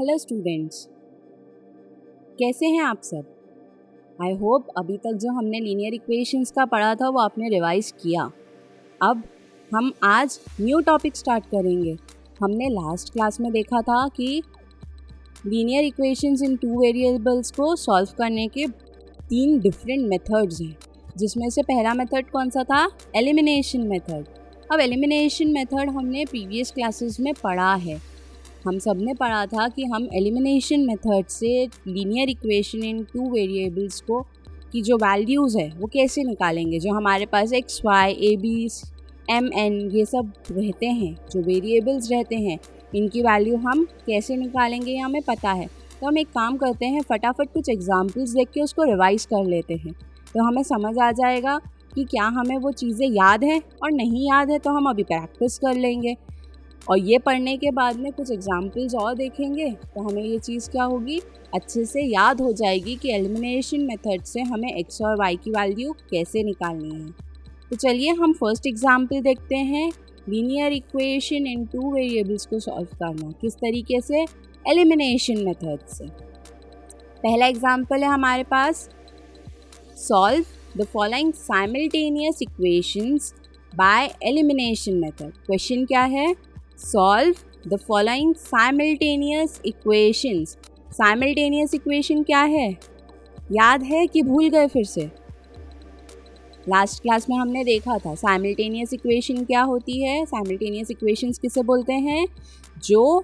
Hello students, कैसे हैं आप सब। आई होप अभी तक जो हमने लीनियर इक्वेशंस का पढ़ा था वो आपने रिवाइज किया। अब हम आज न्यू टॉपिक स्टार्ट करेंगे। हमने लास्ट क्लास में देखा था कि लीनियर इक्वेशंस इन टू वेरिएबल्स को सॉल्व करने के 3 डिफरेंट मेथड्स हैं, जिसमें से पहला मेथड कौन सा था? Elimination method. अब एलिमिनेशन मेथड हमने प्रीवियस क्लासेस में पढ़ा है। हम सब ने पढ़ा था कि हम एलिमिनेशन मेथड से linear equation in two variables को की जो वैल्यूज़ है वो कैसे निकालेंगे। जो हमारे पास x y a b m n ये सब रहते हैं, जो वेरिएबल्स रहते हैं, इनकी वैल्यू हम कैसे निकालेंगे ये हमें पता है। तो हम एक काम करते हैं, फटाफट कुछ एग्जांपल्स देख के उसको रिवाइज कर लेते हैं, तो हमें समझ आ जाएगा कि क्या हमें वो चीज़ें याद हैं, और नहीं याद है तो हम अभी प्रैक्टिस कर लेंगे। और ये पढ़ने के बाद में कुछ एग्जाम्पल्स और देखेंगे तो हमें ये चीज़ क्या होगी, अच्छे से याद हो जाएगी कि एलिमिनेशन मेथड से हमें एक्स और वाई की वैल्यू कैसे निकालनी है। तो चलिए हम फर्स्ट एग्जाम्पल देखते हैं, linear equation in two variables को सॉल्व करना किस तरीके से, एलिमिनेशन मेथड से। पहला एग्जाम्पल है हमारे पास, solve the following simultaneous equations by elimination method. Question क्या है? Solve the following simultaneous equations। Simultaneous equation क्या है, याद है कि भूल गए फिर से? लास्ट क्लास में हमने देखा था simultaneous equation क्या होती है। simultaneous equations किसे बोलते हैं? जो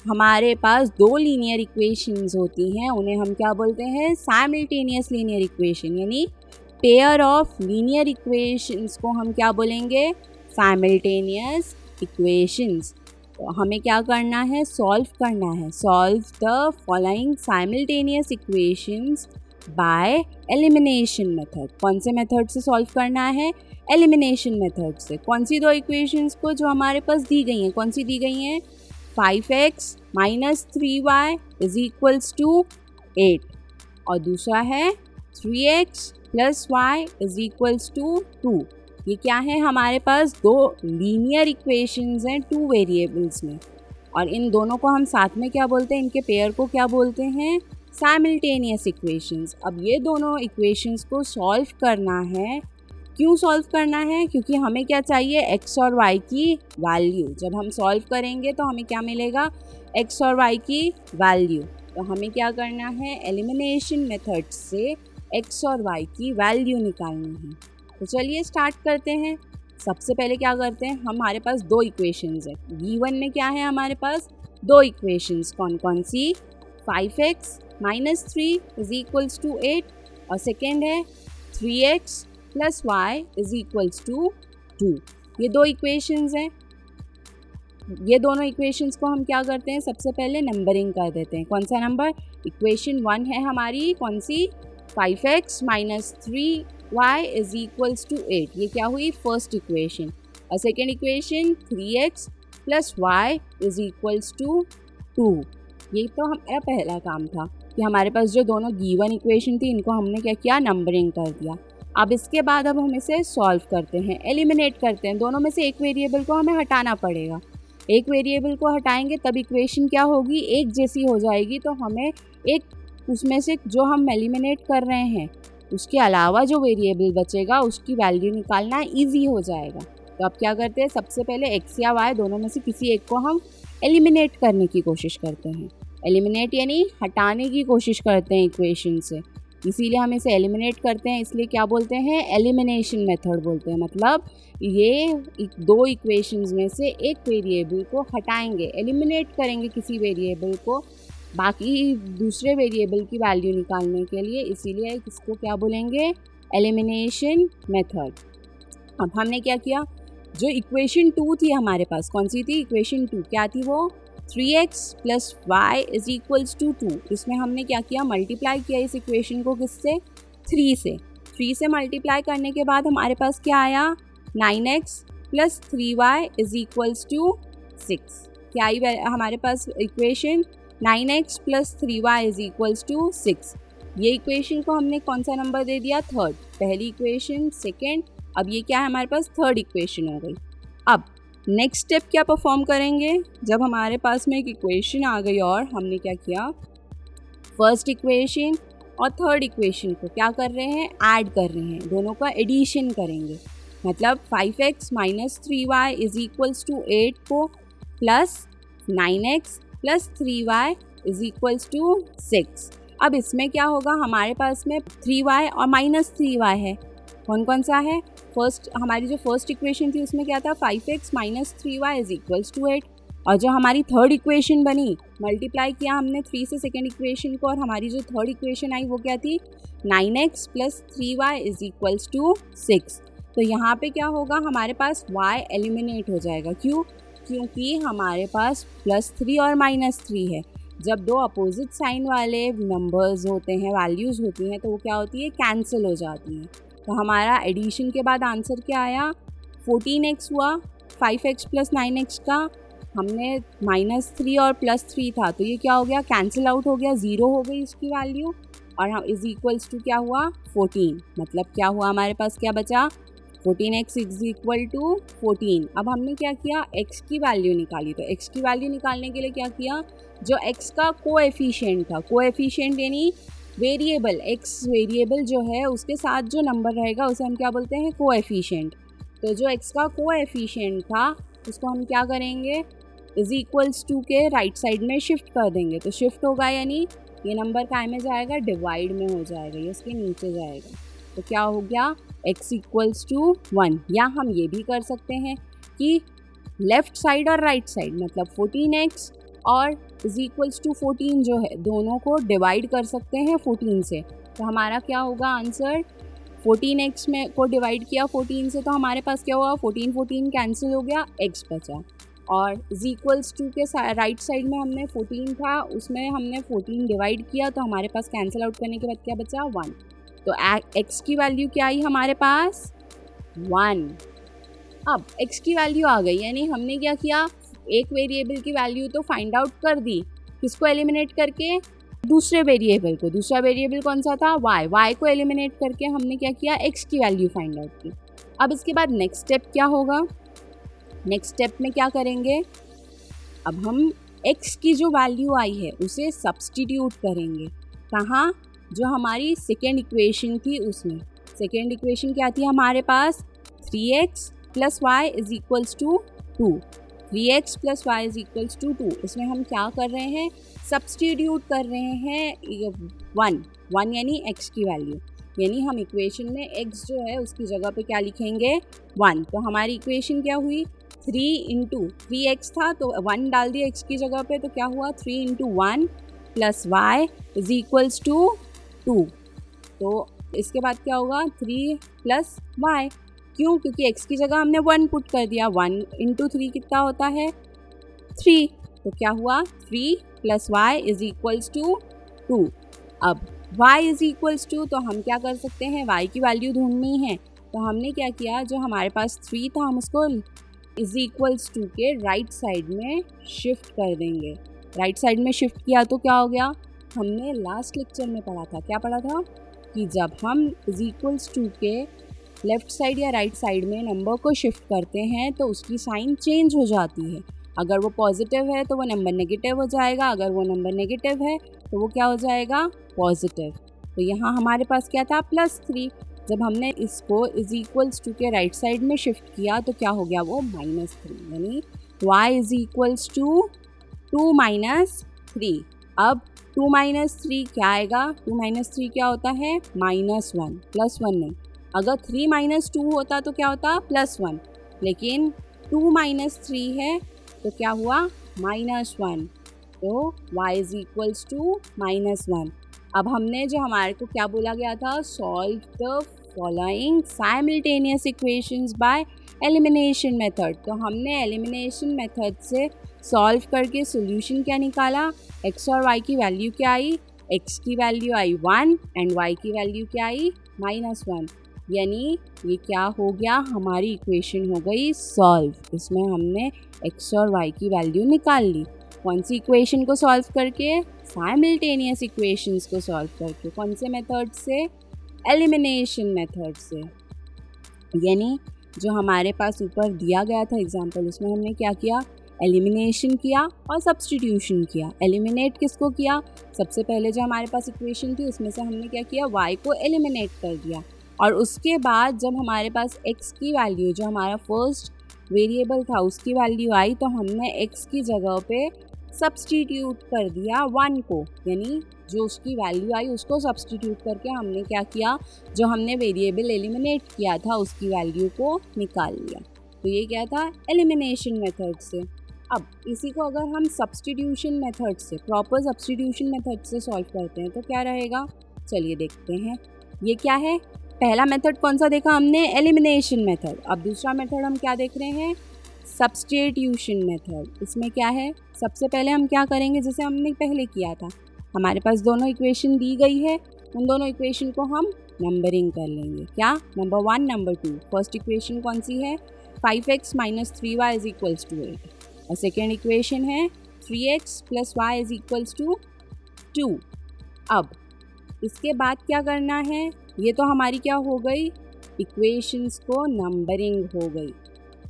हमारे पास दो लीनियर इक्वेशंस होती हैं उन्हें हम क्या बोलते हैं? simultaneous linear equation, यानी पेयर ऑफ लीनियर इक्वेशंस को हम क्या बोलेंगे? simultaneous equations. तो हमें क्या करना है? सॉल्व करना है। Solve the following simultaneous equations by elimination method. कौन से मेथड से सॉल्व करना है? एलिमिनेशन मेथड से। कौन सी दो इक्वेशंस को जो हमारे पास दी गई हैं? कौन सी दी गई हैं? 5x minus 3y is equals to 8, और दूसरा है 3x plus y is equals to 2। ये क्या है? हमारे पास दो लीनियर इक्वेशंस हैं टू वेरिएबल्स में, और इन दोनों को हम साथ में क्या बोलते हैं? इनके पेयर को क्या बोलते हैं? Simultaneous equations. अब ये दोनों इक्वेशंस को सॉल्व करना है। क्यों सॉल्व करना है? क्योंकि हमें क्या चाहिए? एक्स और वाई की वैल्यू। जब हम सॉल्व करेंगे तो हमें क्या मिलेगा? एक्स और वाई की वैल्यू। तो हमें क्या करना है? एलिमिनेशन मेथड से एक्स और वाई की वैल्यू निकालनी है। तो चलिए स्टार्ट करते हैं। सबसे पहले क्या करते हैं, हमारे पास दो इक्वेशंस है। V1 में क्या है हमारे पास? दो इक्वेशंस। कौन कौन सी? 5x minus 3 is equals to 8, और सेकेंड है 3x plus y is equals to 2। ये दो इक्वेशंस हैं। ये दोनों इक्वेशंस को हम क्या करते हैं? सबसे पहले नंबरिंग कर देते हैं। कौन सा नंबर? इक्वेशन 1 है हमारी, कौन सी? 5x minus 3y is equals to 8। ये क्या हुई? First equation. और second equation 3x plus y is equals to 2। ये तो हमारा पहला काम था कि हमारे पास जो दोनों गिवन इक्वेशन थी इनको हमने क्या किया? नंबरिंग कर दिया। अब इसके बाद अब हम इसे सॉल्व करते हैं, एलिमिनेट करते हैं। दोनों में से एक वेरिएबल को हमें हटाना पड़ेगा। एक वेरिएबल को हटाएंगे तब इक्वेशन क्या होगी? एक जैसी हो जाएगी। तो हमें एक उसमें से जो हम एलिमिनेट कर रहे हैं उसके अलावा जो वेरिएबल बचेगा उसकी वैल्यू निकालना इजी हो जाएगा। तो अब क्या करते हैं? सबसे पहले एक्स या वाई दोनों में से किसी एक को हम एलिमिनेट करने की कोशिश करते हैं। एलिमिनेट यानी हटाने की कोशिश करते हैं इक्वेशन से, इसीलिए हम इसे एलिमिनेट करते हैं। इसलिए क्या बोलते हैं? एलिमिनेशन मेथड बोलते हैं। मतलब ये दो इक्वेशंस में से एक वेरिएबल को हटाएंगे, एलिमिनेट करेंगे किसी वेरिएबल को, बाकी दूसरे वेरिएबल की वैल्यू निकालने के लिए। इसीलिए इसको क्या बोलेंगे? Elimination method. अब हमने क्या किया? जो इक्वेशन 2 थी हमारे पास, कौन सी थी? इक्वेशन 2 क्या थी वो? 3x plus y is equals to 2। इसमें हमने क्या किया? मल्टीप्लाई किया इस इक्वेशन को किससे? 3 से। 3 से मल्टीप्लाई करने के बाद हमारे पास क्या आया? 9x plus 3y is equals to 6। क्या आई हमारे पास equation? 9x plus 3y is equals to 6। ये इक्वेशन को हमने कौन सा नंबर दे दिया? थर्ड। पहली इक्वेशन, सेकेंड, अब ये क्या है हमारे पास? थर्ड इक्वेशन हो गई। अब नेक्स्ट स्टेप क्या परफॉर्म करेंगे, जब हमारे पास में एक इक्वेशन आ गई और हमने क्या किया, फर्स्ट इक्वेशन और थर्ड इक्वेशन को क्या कर रहे हैं, ऐड कर रहे हैं, दोनों का एडिशन करेंगे। मतलब 5x minus 3y is equals to 8 को plus 9x plus 3y is equals to 6। अब इसमें क्या होगा, हमारे पास में 3y और माइनस 3y है, कौन कौन सा है, फर्स्ट हमारी जो फर्स्ट इक्वेशन थी उसमें क्या था, 5x minus 3y is equals to 8, और जो हमारी थर्ड इक्वेशन बनी, मल्टीप्लाई किया हमने 3 से सेकेंड इक्वेशन को, और हमारी जो थर्ड इक्वेशन आई वो क्या थी, 9x plus 3y is equals to 6। तो यहाँ पे क्या होगा, हमारे पास y एलिमिनेट हो जाएगा, क्यों, क्योंकि हमारे पास +3 और -3 है। जब दो अपोजिट साइन वाले नंबर्स होते हैं, वैल्यूज़ होती हैं, तो वो क्या होती है, कैंसिल हो जाती हैं। तो हमारा एडिशन के बाद आंसर क्या आया, 14x हुआ, 5x प्लस 9x का, हमने -3 और +3 था, तो ये क्या हो गया, कैंसिल आउट हो गया, 0 हो गई इसकी वैल्यू, और हम इज इक्वल्स टू क्या हुआ, 14। मतलब क्या हुआ, हमारे पास क्या बचा, 14x इज इक्वल टू 14। अब हमने क्या किया, x की वैल्यू निकाली। तो x की वैल्यू निकालने के लिए क्या किया, जो x का कोएफिशिएंट था, कोएफिशिएंट यानी वेरिएबल, x वेरिएबल जो है उसके साथ जो नंबर रहेगा उसे हम क्या बोलते हैं, कोएफिशिएंट। तो जो x का कोएफिशिएंट था उसको हम क्या करेंगे, इज इक्वल्स टू के राइट साइड में शिफ्ट कर देंगे। तो शिफ्ट होगा यानी ये नंबर काय में जाएगा, डिवाइड में हो जाएगा, ये उसके नीचे जाएगा। तो क्या हो गया, x इक्वल्स टू 1। या हम ये भी कर सकते हैं कि लेफ़्ट साइड और राइट साइड, मतलब 14x और इज इक्वल्स टू 14 जो है, दोनों को डिवाइड कर सकते हैं 14 से। तो हमारा क्या होगा आंसर, 14x में को डिवाइड किया 14 से, तो हमारे पास क्या हुआ, 14 कैंसिल हो गया, x बचा। और इज इक्वल्स टू के राइट साइड में हमने 14 था, उसमें हमने 14 डिवाइड किया, तो हमारे पास कैंसिल आउट करने के बाद क्या बचा, 1। तो x की वैल्यू क्या आई हमारे पास, 1। अब x की वैल्यू आ गई, यानी हमने क्या किया, एक वेरिएबल की वैल्यू तो फाइंड आउट कर दी, किसको एलिमिनेट करके, दूसरे वेरिएबल को। दूसरा वेरिएबल कौन सा था, y को एलिमिनेट करके हमने क्या किया, x की वैल्यू फाइंड आउट की। अब इसके बाद नेक्स्ट स्टेप क्या होगा, नेक्स्ट स्टेप में क्या करेंगे, अब हम x की जो वैल्यू आई है उसे सब्स्टिट्यूट करेंगे, कहाँ, जो हमारी सेकेंड इक्वेशन थी उसमें। सेकेंड इक्वेशन क्या थी हमारे पास, 3x plus y is equals to 2, 3x plus y is equals to 2। इसमें हम क्या कर रहे हैं, सब्स्टिट्यूट कर रहे हैं 1 यानी x की वैल्यू, यानी हम इक्वेशन में x जो है उसकी जगह पे क्या लिखेंगे, 1। तो हमारी इक्वेशन क्या हुई, 3 इंटू 3x था तो 1 डाल दिया x की जगह पे, तो क्या हुआ, 3 into 1 plus y is equals to 2। तो इसके बाद क्या होगा, 3 प्लस वाई, क्यों, क्योंकि x की जगह हमने 1 पुट कर दिया, 1 इंटू 3 कितना होता है, 3। तो क्या हुआ, 3 plus y is equals to 2। अब y इज इक्वल्स टू, तो हम क्या कर सकते हैं, y की वैल्यू ढूंढनी है। तो हमने क्या किया, जो हमारे पास 3 था हम उसको इज इक्वल्स टू के राइट साइड में शिफ्ट कर देंगे। राइट साइड में शिफ्ट किया तो क्या हो गया, हमने लास्ट लेक्चर में पढ़ा था, क्या पढ़ा था, कि जब हम इज इक्वल्स टू के लेफ़्ट साइड या राइट साइड में नंबर को शिफ्ट करते हैं तो उसकी साइन चेंज हो जाती है। अगर वो पॉजिटिव है तो वो नंबर नेगेटिव हो जाएगा, अगर वो नंबर नेगेटिव है तो वो क्या हो जाएगा, पॉजिटिव। तो यहाँ हमारे पास क्या था, +3। जब हमने इसको इज इक्वल्स टू के राइट साइड में शिफ्ट किया तो क्या हो गया, वो -3, यानी y इज इक्वल्स टू 2 - 3। अब 2 - 3 क्या आएगा, 2 - 3 क्या होता है, -1, +1 नहीं। अगर 3 - 2 होता तो क्या होता, +1, लेकिन 2 - 3 है तो क्या हुआ, -1। तो y इज इक्वल्स टू -1। अब हमने जो हमारे को क्या बोला गया था, solve the following simultaneous equations by elimination method. तो हमने एलिमिनेशन मेथड से सॉल्व करके सॉल्यूशन क्या निकाला, x और y की वैल्यू क्या आई, x की वैल्यू आई 1 एंड y की वैल्यू क्या आई, -1। यानी ये क्या हो गया, हमारी इक्वेशन हो गई सॉल्व। इसमें हमने x और y की वैल्यू निकाल ली। कौन सी इक्वेशन को सॉल्व करके, साइमल्टेनियस इक्वेशंस को सॉल्व करके। कौन से मेथड से, एलिमिनेशन मेथड से। यानी जो हमारे पास ऊपर दिया गया था एग्जाम्पल, उसमें हमने क्या किया, एलिमिनेशन किया और सब्स्टिट्यूशन किया। एलिमिनेट किसको किया, सबसे पहले जो हमारे पास इक्वेशन थी उसमें से हमने क्या किया, y को एलिमिनेट कर दिया, और उसके बाद जब हमारे पास x की वैल्यू, जो हमारा फर्स्ट वेरिएबल था, उसकी वैल्यू आई, तो हमने x की जगह पे सब्स्टिट्यूट कर दिया 1 को, यानी जो उसकी वैल्यू आई उसको सब्स्टिट्यूट करके हमने क्या किया, जो हमने वेरिएबल एलिमिनेट किया था उसकी वैल्यू को निकाल लिया। तो ये क्या था, एलिमिनेशन मेथड से। अब इसी को अगर हम सब्स्टिट्यूशन मेथड से, प्रॉपर सब्स्टिट्यूशन मेथड से सॉल्व करते हैं तो क्या रहेगा, चलिए देखते हैं। ये क्या है, पहला मेथड कौन सा देखा हमने, एलिमिनेशन मेथड। अब दूसरा मेथड हम क्या देख रहे हैं, सब्स्टिट्यूशन मेथड। इसमें क्या है, सबसे पहले हम क्या करेंगे, जैसे हमने पहले किया था, हमारे पास दोनों इक्वेशन दी गई है, उन दोनों इक्वेशन को हम नंबरिंग कर लेंगे। क्या, नंबर 1 नंबर 2। फर्स्ट इक्वेशन कौन सी है, 5x minus 3y is equals to 8, और सेकेंड इक्वेशन है 3x plus y is equals to 2। अब इसके बाद क्या करना है, ये तो हमारी क्या हो गई, इक्वेशंस को नंबरिंग हो गई,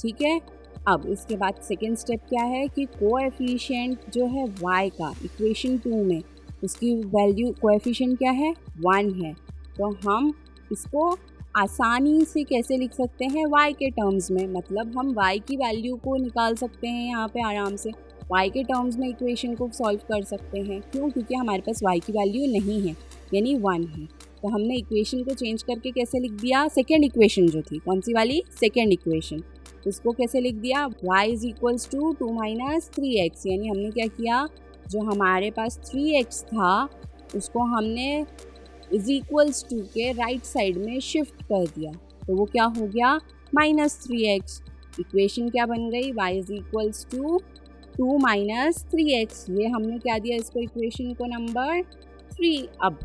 ठीक है। अब इसके बाद सेकेंड स्टेप क्या है कि कोएफिशिएंट जो है y का इक्वेशन 2 में, उसकी वैल्यू कोएफिशिएंट क्या है, 1 है, तो हम इसको आसानी से कैसे लिख सकते हैं, y के टर्म्स में, मतलब हम y की वैल्यू को निकाल सकते हैं यहाँ पे आराम से, y के टर्म्स में इक्वेशन को सॉल्व कर सकते हैं। क्यों, क्योंकि हमारे पास y की वैल्यू नहीं है, यानी 1 है, तो हमने इक्वेशन को चेंज करके कैसे लिख दिया, सेकेंड इक्वेशन जो थी, कौन सी वाली, सेकेंड इक्वेशन, उसको कैसे लिख दिया, y is equals to 2 minus 3x, यानी हमने क्या किया, जो हमारे पास 3x था उसको हमने इज इक्वल्स टू के राइट साइड में शिफ्ट कर दिया, तो वो क्या हो गया, माइनस 3x। इक्वेशन क्या बन गई, y is equals to 2 minus 3x। ये हमने क्या दिया इसको, इक्वेशन को नंबर 3। अब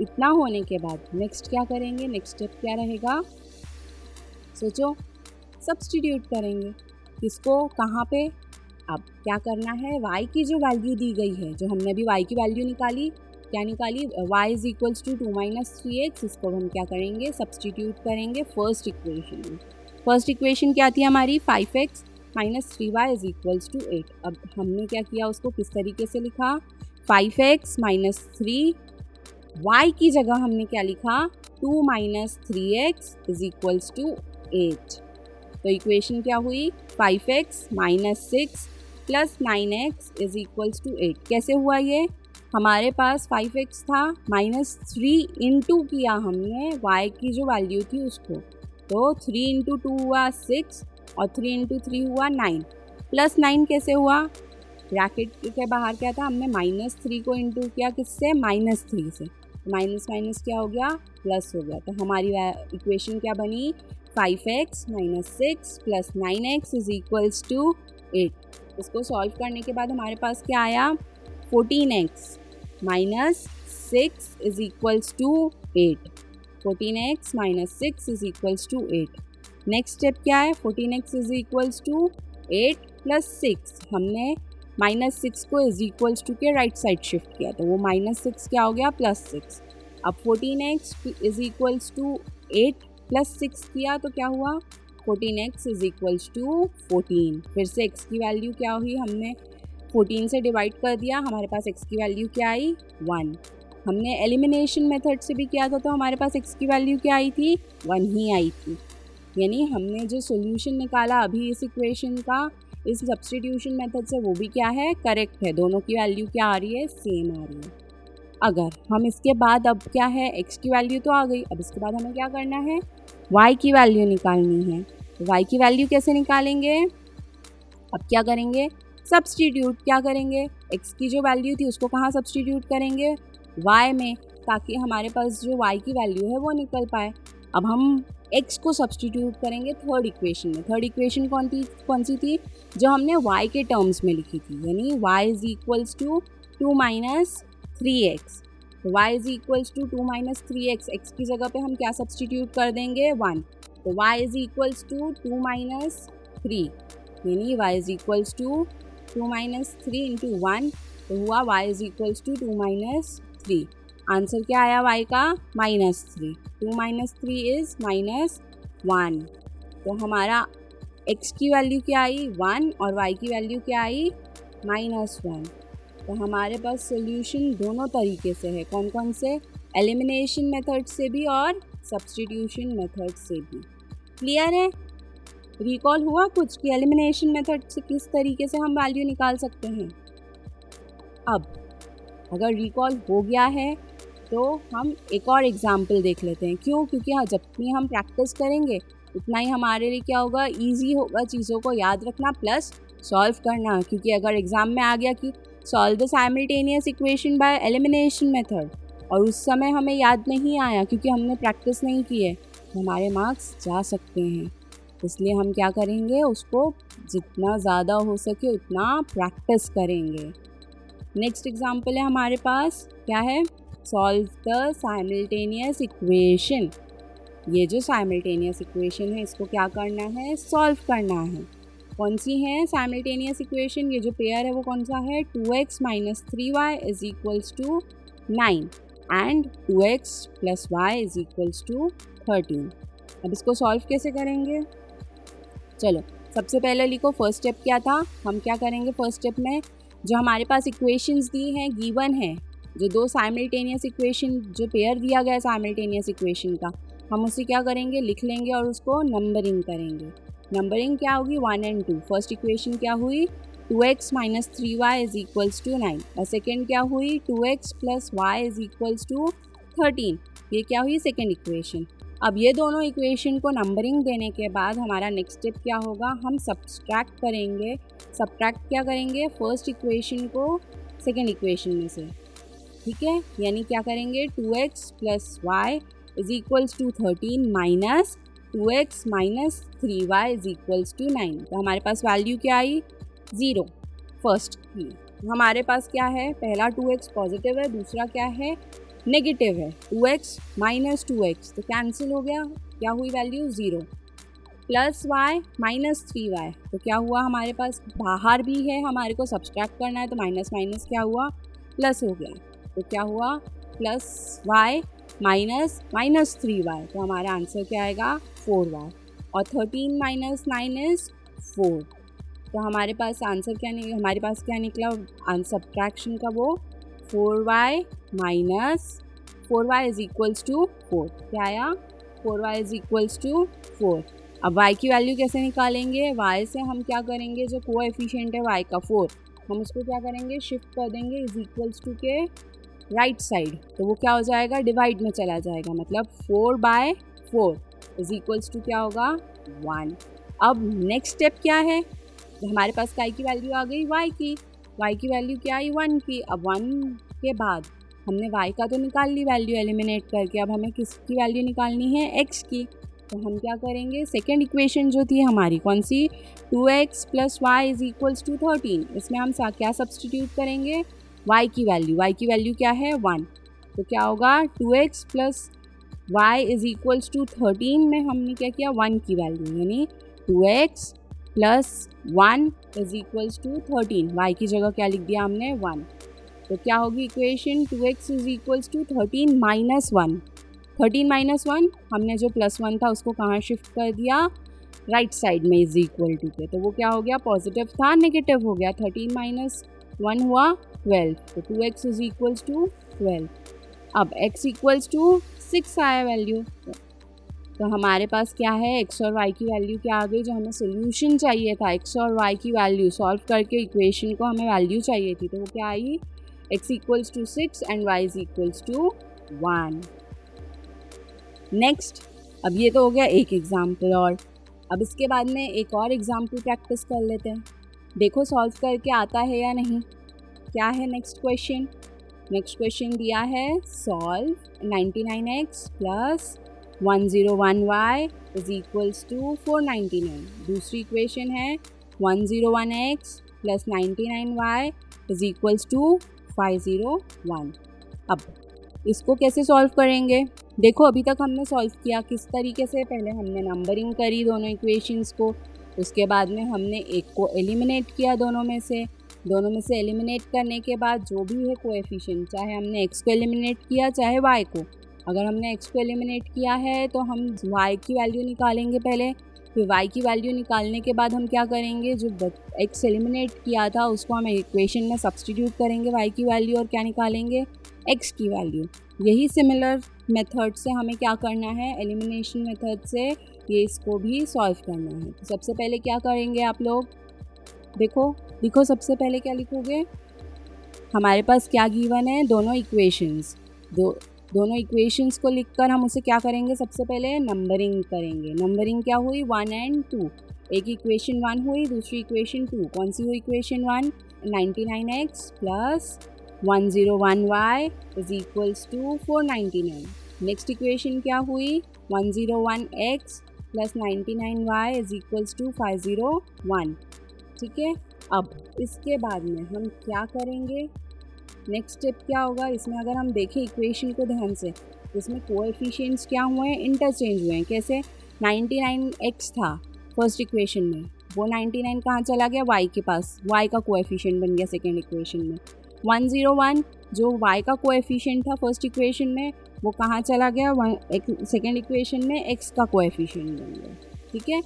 इतना होने के बाद नेक्स्ट क्या करेंगे, नेक्स्ट स्टेप क्या रहेगा, सोचो, सब्स्टिट्यूट करेंगे, किसको, कहाँ पे। अब क्या करना है, y की जो वैल्यू दी गई है, जो हमने अभी y की वैल्यू निकाली, क्या निकाली, y is equals to 2 minus 3x, इसको हम क्या करेंगे, सब्स्टिट्यूट करेंगे फर्स्ट इक्वेशन में। फर्स्ट इक्वेशन क्या थी हमारी, 5x minus 3y is equals to 8। अब हमने क्या किया, उसको किस तरीके से लिखा, 5x माइनस 3, y की जगह हमने क्या लिखा, 2 minus 3x is equals to 8। तो इक्वेशन क्या हुई, 5x minus 6 plus 9x is equals to 8। कैसे हुआ ये, हमारे पास 5x था, माइनस 3 इंटू किया हमने y की जो वैल्यू थी उसको, तो 3 इंटू 2 हुआ 6 और 3 इंटू 3 हुआ 9, प्लस 9 कैसे हुआ, ब्रैकेट के बाहर क्या था, हमने माइनस 3 को इंटू किया किससे, माइनस 3 से, माइनस माइनस क्या हो गया, प्लस हो गया, तो हमारी इक्वेशन क्या बनी, 5x minus 6 plus 9x is equals to 8। इसको सॉल्व करने के बाद हमारे पास क्या आया, 14x minus 6 is equals to 8। 14x minus 6 is equals to 8। Next step क्या है, 14x is equals to 8 plus 6, हमने माइनस 6 को इज इक्वल्स टू के राइट साइड शिफ्ट किया, तो वो माइनस 6 क्या हो गया, प्लस 6। अब 14x is equals to 8 plus 6 किया तो क्या हुआ, 14x इज इक्वल्स टू 14। फिर से x की वैल्यू क्या हुई, हमने 14 से डिवाइड कर दिया, हमारे पास x की वैल्यू क्या आई, 1। हमने एलिमिनेशन मेथड से भी किया था, तो हमारे पास x की वैल्यू क्या आई थी, 1 ही आई थी। यानी हमने जो सॉल्यूशन निकाला अभी इस इक्वेशन का, इस सब्स्टिट्यूशन मेथड से, वो भी क्या है, करेक्ट है, दोनों की वैल्यू क्या आ रही है, सेम आ रही है। अगर हम इसके बाद, अब क्या है, x की वैल्यू तो आ गई, अब इसके बाद हमें क्या करना है, y की वैल्यू निकालनी है। तो y की वैल्यू कैसे निकालेंगे, अब क्या करेंगे, सब्स्टिट्यूट। क्या करेंगे, x की जो वैल्यू थी उसको कहाँ सब्स्टिट्यूट करेंगे, y में, ताकि हमारे पास जो y की वैल्यू है वो निकल पाए। अब हम x को सब्स्टिट्यूट करेंगे थर्ड इक्वेशन में। थर्ड इक्वेशन कौन सी थी, जो हमने y के टर्म्स में लिखी थी, यानी y is equals to 2 minus 3x। y is equals to 2 minus 3x, x की जगह पे हम क्या सब्स्टिट्यूट कर देंगे, 1, तो y is equals to 2 minus 3, यानी y is equals to 2 minus 3 into 1, तो हुआ y is equals to 2 minus 3। Answer क्या आया y का, -3। 2 माइनस 3 इज -1। तो हमारा x की वैल्यू क्या आई 1 और y की वैल्यू क्या आई -1। तो हमारे पास सोल्यूशन दोनों तरीके से है। कौन कौन से? एलिमिनेशन मेथड से भी और सब्स्टिट्यूशन मेथड से भी। क्लियर है? रिकॉल हुआ कुछ कि एलिमिनेशन मेथड से किस तरीके से हम वैल्यू निकाल सकते हैं? अब अगर रिकॉल हो गया है तो हम एक और एग्जाम्पल देख लेते हैं। क्यों? क्योंकि हाँ, जितनी हम प्रैक्टिस करेंगे उतना ही हमारे लिए क्या होगा, ईजी होगा चीज़ों को याद रखना प्लस सॉल्व करना। क्योंकि अगर एग्ज़ाम में आ गया कि solve the simultaneous equation by elimination method और उस समय हमें याद नहीं आया क्योंकि हमने प्रैक्टिस नहीं की है, तो हमारे मार्क्स जा सकते हैं। इसलिए हम क्या करेंगे, उसको जितना ज़्यादा हो सके उतना प्रैक्टिस करेंगे। नेक्स्ट एग्जाम्पल है हमारे पास, क्या है? Solve the simultaneous equation. ये जो साइमल्टेनियस इक्वेशन है इसको क्या करना है, सॉल्व करना है। कौन सी है साइमल्टेनियस इक्वेशन? ये जो पेयर है वो कौन सा है, 2x - 3y is equals to 9 and 2x + y is equals to 13। अब इसको सॉल्व कैसे करेंगे? चलो सबसे पहले लिखो फर्स्ट स्टेप क्या था। हम क्या करेंगे फर्स्ट स्टेप में, जो हमारे पास इक्वेशंस दी हैं, गिवन है, जो दो साइमल्टेनियस इक्वेशन, जो पेयर दिया गया है साइमल्टेनियस इक्वेशन का, हम उसे क्या करेंगे, लिख लेंगे और उसको नंबरिंग करेंगे। नंबरिंग क्या होगी, 1 और 2। फर्स्ट इक्वेशन क्या हुई, 2x - 3y is equals to 9 और सेकेंड क्या हुई, 2x + y is equals to 13। ये क्या हुई, सेकेंड इक्वेशन। अब ये दोनों इक्वेशन को नंबरिंग देने के बाद हमारा नेक्स्ट स्टेप क्या होगा, हम सब्सट्रैक्ट करेंगे। सब्ट्रैक्ट क्या करेंगे, फर्स्ट इक्वेशन को सेकेंड इक्वेशन में से, ठीक है। यानी क्या करेंगे, 2x + y is equals to 13 minus 2x - 3y is equals to 9। तो हमारे पास वैल्यू क्या आई, 0 फर्स्ट की। हमारे पास क्या है, पहला 2x पॉजिटिव है, दूसरा क्या है, नेगेटिव है, 2x - 2x, तो कैंसिल हो गया, क्या हुई वैल्यू 0। + y - 3y, तो क्या हुआ, हमारे पास बाहर भी है, हमारे को सब्सट्रैक्ट करना है, तो माइनस माइनस क्या हुआ, प्लस हो गया, तो क्या हुआ, +y - 3y, तो हमारा आंसर क्या आएगा, 4y। और 13 - 9 इज 4, तो हमारे पास आंसर क्या निकला, हमारे पास क्या निकला सब्ट्रैक्शन का, वो 4y इज इक्वल्स टू 4। क्या आया, 4y इज इक्वल्स टू 4। अब y की वैल्यू कैसे निकालेंगे, y से हम क्या करेंगे, जो कोएफिशिएंट है y का 4, हम उसको क्या करेंगे, शिफ्ट कर देंगे इज इक्वल्स टू के राइट साइड, तो वो क्या हो जाएगा, डिवाइड में चला जाएगा, मतलब 4/4 इज इक्वल्स टू क्या होगा, 1। अब नेक्स्ट स्टेप क्या है, हमारे पास y की वैल्यू आ गई, y की वैल्यू क्या आई, 1 की। अब 1 के बाद हमने y का तो निकाल ली वैल्यू एलिमिनेट करके, अब हमें किसकी वैल्यू निकालनी है, x की। तो हम क्या करेंगे, सेकेंड इक्वेशन जो थी हमारी कौन सी, 2x + y is equals to 13, इसमें हम क्या सब्सटीट्यूट करेंगे, y की वैल्यू क्या है, 1। तो क्या होगा, 2x + y is equals to 13 में हमने क्या किया, 1 की वैल्यू, यानी 2x + 1 is equals to 13, y की जगह क्या लिख दिया हमने, 1। तो क्या होगी equation, 2x is equals to 13 - 1। 13 - 1 हमने जो +1 था उसको कहाँ शिफ्ट कर दिया, राइट साइड में इज इक्वल टू के, तो वो क्या हो गया, पॉजिटिव था नेगेटिव हो गया, 13 - 1 हुआ 12, तो 2x इज इक्वल्स टू 12। अब x इक्वल्स टू 6 आया वैल्यू, तो हमारे पास क्या है, x और y की वैल्यू क्या आ गई, जो हमें सोल्यूशन चाहिए था, x और y की वैल्यू सॉल्व करके इक्वेशन को हमें वैल्यू चाहिए थी, तो वो क्या आई, x equals to 6 and y is equals to 1। Next, अब ये तो हो गया एक एग्जाम्पल, और अब इसके बाद में एक और एग्जाम्पल प्रैक्टिस कर लेते हैं। देखो सॉल्व करके आता है या नहीं। क्या है नेक्स्ट क्वेश्चन, नेक्स्ट क्वेश्चन दिया है, solve 99x + 101y is equals to 499। दूसरी इक्वेशन है 101x + 99y is equals to 501। अब इसको कैसे सॉल्व करेंगे, देखो अभी तक हमने सॉल्व किया किस तरीके से, पहले हमने नंबरिंग करी दोनों इक्वेशंस को, उसके बाद में हमने एक को एलिमिनेट किया दोनों में से एलिमिनेट करने के बाद जो भी है कोएफिशिएंट, चाहे हमने x को एलिमिनेट किया चाहे y को, अगर हमने x को एलिमिनेट किया है तो हम y की वैल्यू निकालेंगे पहले, फिर y की वैल्यू निकालने के बाद हम क्या करेंगे, जो x एलिमिनेट किया था उसको हम इक्वेशन में सब्स्टिट्यूट करेंगे y की वैल्यू और क्या निकालेंगे, x की वैल्यू। यही सिमिलर मेथड से हमें क्या करना है, एलिमिनेशन मेथड से ये इसको भी सॉल्व करना है। तो सबसे पहले क्या करेंगे आप लोग, देखो सबसे पहले क्या लिखोगे, हमारे पास क्या गिवन है, दोनों इक्वेशंस, दोनों इक्वेशंस को लिखकर हम उसे क्या करेंगे, सबसे पहले नंबरिंग करेंगे। नंबरिंग क्या हुई, 1 and 2। एक इक्वेशन 1 हुई, दूसरी इक्वेशन 2। कौन सी हुई equation 1, 99x plus 101y is equals to 499। Next equation क्या हुई, 101x plus 99y is equals to 501। ठीक है, अब इसके बाद में हम क्या करेंगे, नेक्स्ट स्टेप क्या होगा इसमें, अगर हम देखें इक्वेशन को ध्यान से, तो इसमें कोएफिशिएंट्स क्या हुए हैं, इंटरचेंज हुए हैं। कैसे, 99x था फर्स्ट इक्वेशन में, वो 99 कहाँ चला गया, y के पास, y का कोएफिशिएंट बन गया सेकेंड इक्वेशन में। 101 जो y का कोएफिशिएंट था फर्स्ट इक्वेशन में, वो कहाँ चला गया, सेकेंड इक्वेशन में x का कोएफिशिएंट बन गया। ठीक है,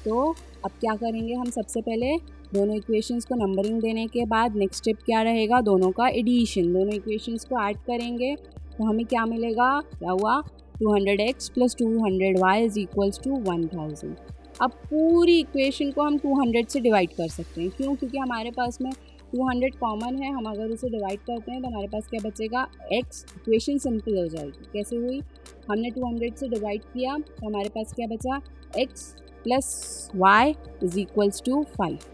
तो अब क्या करेंगे हम, सबसे पहले दोनों इक्वेशंस को नंबरिंग देने के बाद नेक्स्ट स्टेप क्या रहेगा, दोनों का एडिशन, दोनों इक्वेशंस को ऐड करेंगे तो हमें क्या मिलेगा, क्या हुआ, 200x plus 200y is equals to 1000। अब पूरी इक्वेशन को हम 200 से डिवाइड कर सकते हैं, क्यों, क्योंकि हमारे पास में 200 कॉमन है। हम अगर उसे डिवाइड करते हैं तो हमारे पास क्या बचेगा, x। इक्वेशन सिंपल हो जाएगी। कैसे हुई, हमने 200 से डिवाइड किया तो हमारे पास क्या बचा, x plus y is equals to 5।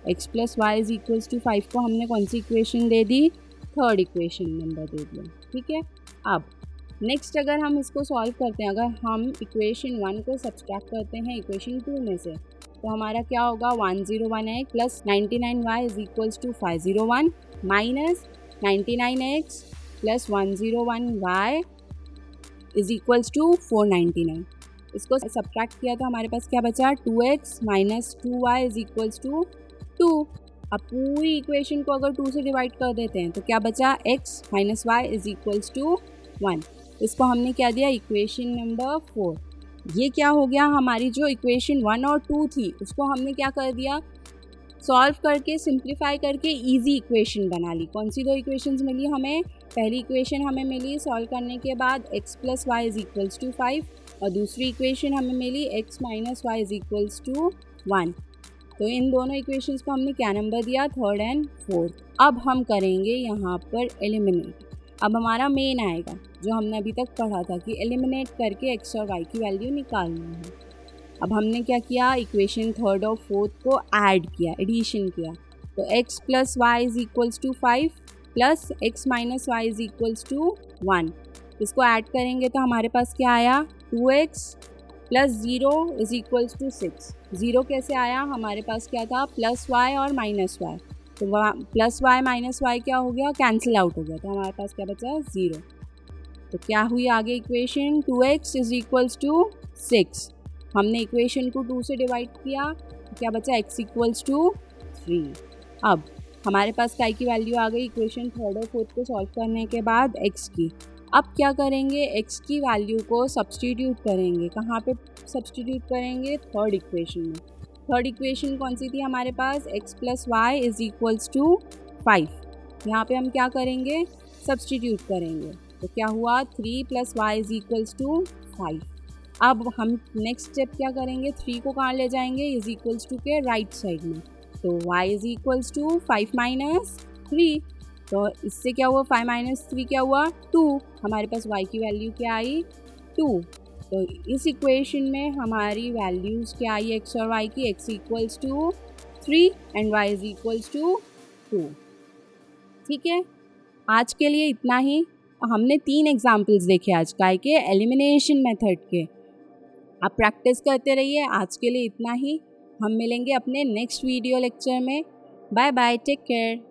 x plus y is equals to 5 को हमने कौन सी इक्वेशन दे दी, थर्ड इक्वेशन नंबर दे दिया। ठीक है, अब नेक्स्ट अगर हम इसको सॉल्व करते हैं, अगर हम इक्वेशन 1 को सब्सट्रैक्ट करते हैं इक्वेशन 2 में से, तो हमारा क्या होगा, 101x plus 99y is equals to 501 minus 99x plus 101y is equals to 499। इसको सब्ट्रैक्ट किया तो हमारे पास क्या बचा, 2x minus 2y is equals to 2। अब पूरी इक्वेशन को अगर 2 से डिवाइड कर देते हैं तो क्या बचा, x minus y is equals to 1। इसको हमने क्या दिया, इक्वेशन नंबर 4। ये क्या हो गया, हमारी जो इक्वेशन 1 और 2 थी उसको हमने क्या कर दिया, सॉल्व करके सिंप्लीफाई करके इजी इक्वेशन बना ली। कौन सी दो इक्वेशंस मिली हमें, पहली इक्वेशन हमें मिली सॉल्व करने के बाद x plus y is equals to 5, और दूसरी इक्वेशन हमें मिली x minus y is equals to 1। तो इन दोनों इक्वेशंस को हमने क्या नंबर दिया, थर्ड एंड फोर्थ। अब हम करेंगे यहाँ पर एलिमिनेट। अब हमारा मेन आएगा जो हमने अभी तक पढ़ा था कि एलिमिनेट करके x और y की वैल्यू निकालनी है। अब हमने क्या किया, इक्वेशन थर्ड और फोर्थ को ऐड किया, एडिशन किया। तो x plus y is equals to 5 plus x minus y is equals to 1। इसको ऐड करेंगे तो हमारे पास क्या आया, 2x plus 0 is equals to 6। 0 कैसे आया, हमारे पास क्या था, प्लस वाई और माइनस वाई, तो प्लस वाई माइनस वाई क्या हो गया, कैंसिल आउट हो गया, तो हमारे पास क्या बचा, 0। तो क्या हुई आगे equation, 2x is equals to 6। हमने इक्वेशन को 2 से डिवाइड किया तो क्या बचा, x इक्वल्स टू 3। अब हमारे पास काय की वैल्यू आ गई इक्वेशन थर्ड और फोर्थ को सॉल्व करने के बाद x की। अब क्या करेंगे, x की वैल्यू को सब्स्टिट्यूट करेंगे, कहाँ पे सब्स्टिट्यूट करेंगे, थर्ड इक्वेशन में। थर्ड इक्वेशन कौन सी थी हमारे पास, x plus y is equals to 5। यहाँ पे हम क्या करेंगे, सब्स्टिट्यूट करेंगे, तो क्या हुआ, 3 plus y is equals to 5। अब हम नेक्स्ट स्टेप क्या करेंगे, 3 को कहाँ ले जाएंगे, इज इक्वल्स टू के राइट साइड में, तो y is equals to 5 minus 3। तो इससे क्या हुआ, 5 माइनस 3 क्या हुआ, 2। हमारे पास y की वैल्यू क्या आई, 2। तो इस इक्वेशन में हमारी वैल्यूज़ क्या आई, x और y की, x equals to 3 and y is equals to 2। ठीक है, आज के लिए इतना ही। हमने 3 एग्जाम्पल्स देखे आज काय के एलिमिनेशन मेथड के। आप प्रैक्टिस करते रहिए। आज के लिए इतना ही, हम मिलेंगे अपने नेक्स्ट वीडियो लेक्चर में। Bye bye, take care.